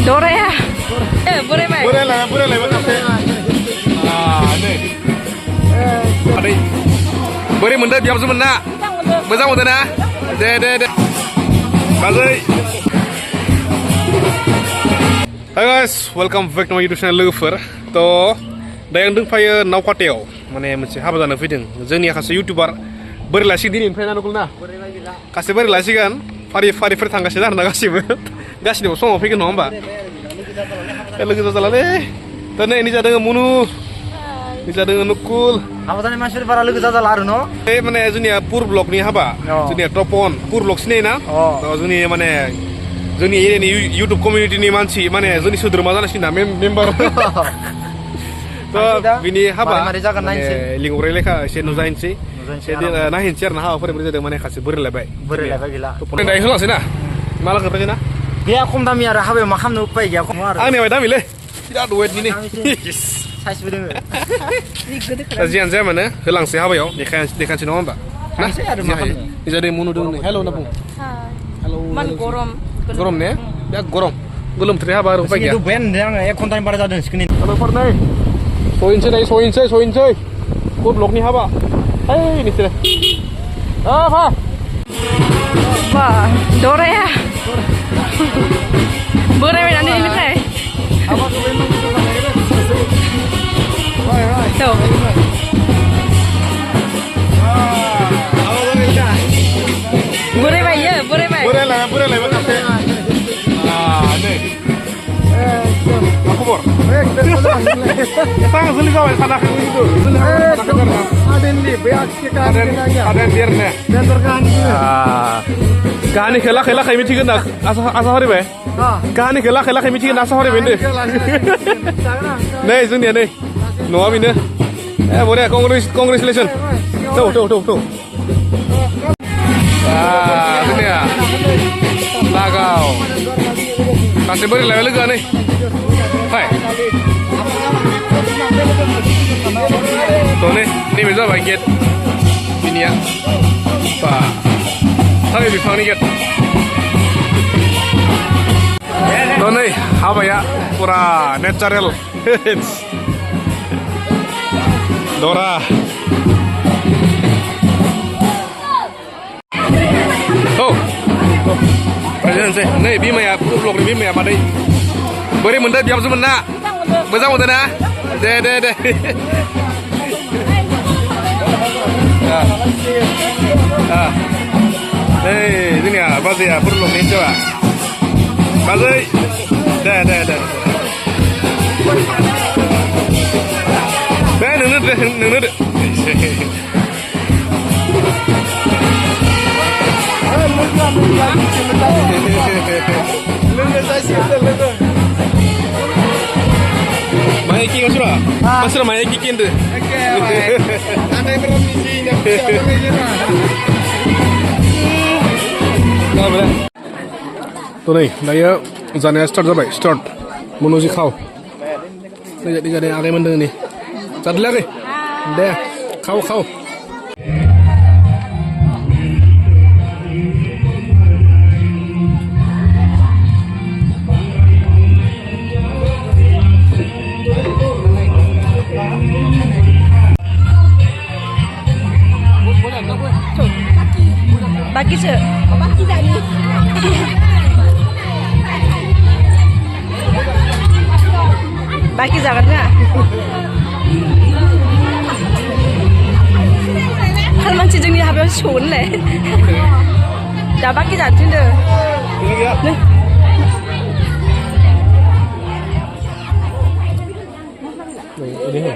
Dore ya. Boleh Mai. Boleh lah makasih. Nih. Adik. Boleh mendap jam sebentar. Besar muda nah. De. Kasih. Hai guys, welcome back to my YouTube channel Logofer. To दा yang दंफायो नावकाटायाव माने मोनसे हाबा जानो फैदों जोंनि माखासे इउटिउबार बोरै लासिगोन दिनैनिफ्राय ना नकुल ना गासैबो बोरै लासिगोन फारि थांगासिनो आरोना गासिबो समाव फैगोन नङा होमबा लोगो जाजालालै दा नै नि जादों मुनु नि जादों नकुल हाबा जानाय मानसिफोर बारा लोगो जाजाला आरो न' ए माने जोंनिया पुर ब्लकनि हाबा जोंनिया टपन पुर ब्लक सिनायो ना जोंनि माने जोंनि एरियानि इउटिउब कमिउनिटिनि मानसि माने जोंनि सोद्रोमा जानांसिगोन ना मेम्बार बिनि हाबा लिंहरनाय लेखा एसे नुजाहैनोसै नायहैनोसै आरो ना हाबाफोर बोरै जादों माने खासे बोरायलायबाय गैला दायो होलांसै ना मा लागोन ना गैया खम दामि आरो हाबायाव मा खालामनो उपाय गैया खम आरो आंनिया दामिलै बिराद वेटनि नै साइसबो दोङो दा जियानो जाया मानो होलांसै हाबायाव देखायनोसै नङा होमबा ना जादों मुनु दं हेल' होनना बुं Man गरम ने बिराद गरम गोलोम बोथोरनि हाबा आरो उपाय गैया आङो 1 घन्टानि बारा जादों स्क्रिन सहैनोसै पुर ब्लकनि हाबा ओइ नोंसोरो फा Wah, Dore ya. Boleh Mai nanti ini. Tuh. Boleh Mai ya, boleh Mai. Boleh lah makasih. Nih. Aku bor. Sangat sulit kau sana itu. ada ini beak kita ada biar nih. dan terkan Kahani kelak kami cikin asa hari be. Kahani kelak kami cikin asa hari be. Nih sini nih. Noa bini. Boleh congratulations. Tuh. Sini ya. Lagau. Kasih beri level juga nih. Hai. Tuh nih bisa bagian ini ya. Pak. Tapi bifang nih get. Tuh nih apa ya? Pura natural. Dora. Oh. Presiden sih. Nih bima ya, blok ini bima ya pada. Boleh mendap jam sebentar. Besar muda nah. De. Ini ya, pasti ya perlu nih coba. Pasti. De. Nunggu. Maiki masuk maiki kindu. ada permisinya Tuh nih, daya zannya start menuju kau. Jadi ada yang mendeng nih. Satu lagi, deh, kau. Bagi je. Bagi jangan nggak? Kan manci jengni habis sun le. Dah bagi jangan tu. Ini.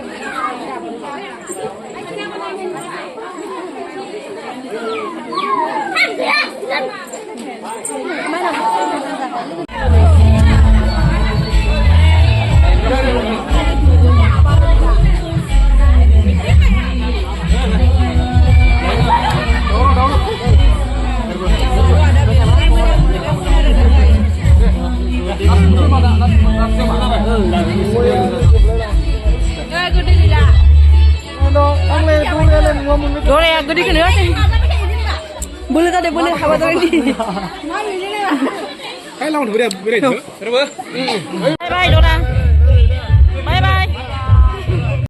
Dore ya, gede kan ya? Boleh tadi boleh hawa tadi. Kayak lawan berat berat. Berapa? Bye bye Dora.